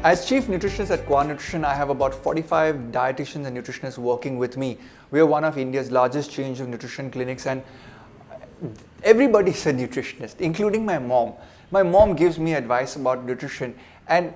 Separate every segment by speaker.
Speaker 1: As Chief Nutritionist at Qua Nutrition, I have about 45 dietitians and nutritionists working with me. We are one of India's largest chains of nutrition clinics, and everybody's a nutritionist, including my mom. My mom gives me advice about nutrition, and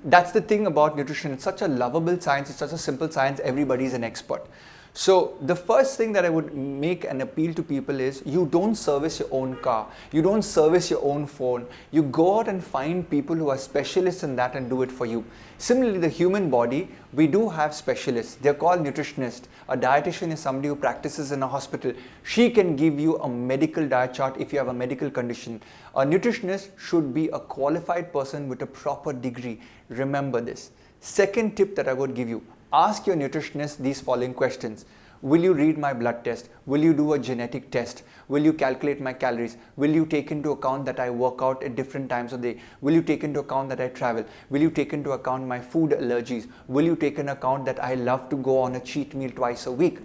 Speaker 1: that's the thing about nutrition. It's such a lovable science, it's such a simple science, everybody's an expert. So the first thing that I would make an appeal to people is, you don't service your own car, you don't service your own phone, you go out and find people who are specialists in that and do it for you. Similarly, the human body, we do have specialists. They're called nutritionists. A dietitian is somebody who practices in a hospital. She can give you a medical diet chart if you have a medical condition. A nutritionist should be a qualified person with a proper degree. Remember this. Second tip that I would give you, ask your nutritionist these following questions. Will you read my blood test? Will you do a genetic test? Will you calculate my calories? Will you take into account that I work out at different times of the day? Will you take into account that I travel? Will you take into account my food allergies? Will you take into account that I love to go on a cheat meal twice a week?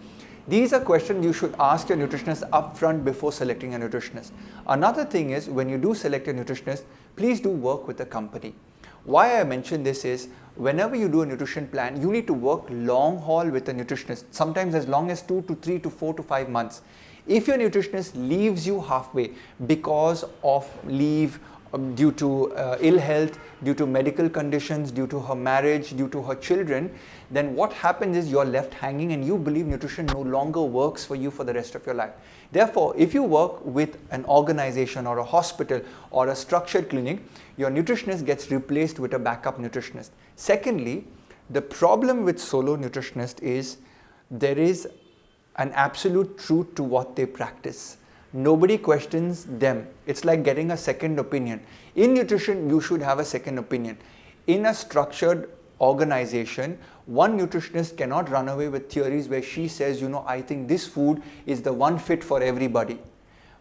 Speaker 1: These are questions you should ask your nutritionist upfront before selecting a nutritionist. Another thing is, when you do select a nutritionist, please do work with a company. Why I mention this is, whenever you do a nutrition plan, you need to work long haul with a nutritionist, sometimes as long as 2 to 3 to 4 to 5 months. If your nutritionist leaves you halfway because of leave, due to ill health, due to medical conditions, due to her marriage, due to her children, then what happens is you're left hanging and you believe nutrition no longer works for you for the rest of your life. Therefore, if you work with an organization or a hospital or a structured clinic, your nutritionist gets replaced with a backup nutritionist. Secondly, the problem with solo nutritionist is there is an absolute truth to what they practice. Nobody questions them. It's like getting a second opinion. In nutrition, you should have a second opinion. In a structured organization, one nutritionist cannot run away with theories where she says, I think this food is the one fit for everybody.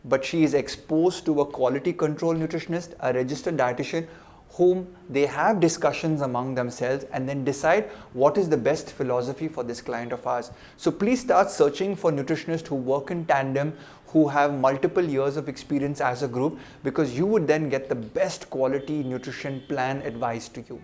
Speaker 1: But she is exposed to a quality control nutritionist, a registered dietitian, whom they have discussions among themselves and then decide what is the best philosophy for this client of ours. So please start searching for nutritionists who work in tandem, who have multiple years of experience as a group, because you would then get the best quality nutrition plan advice to you.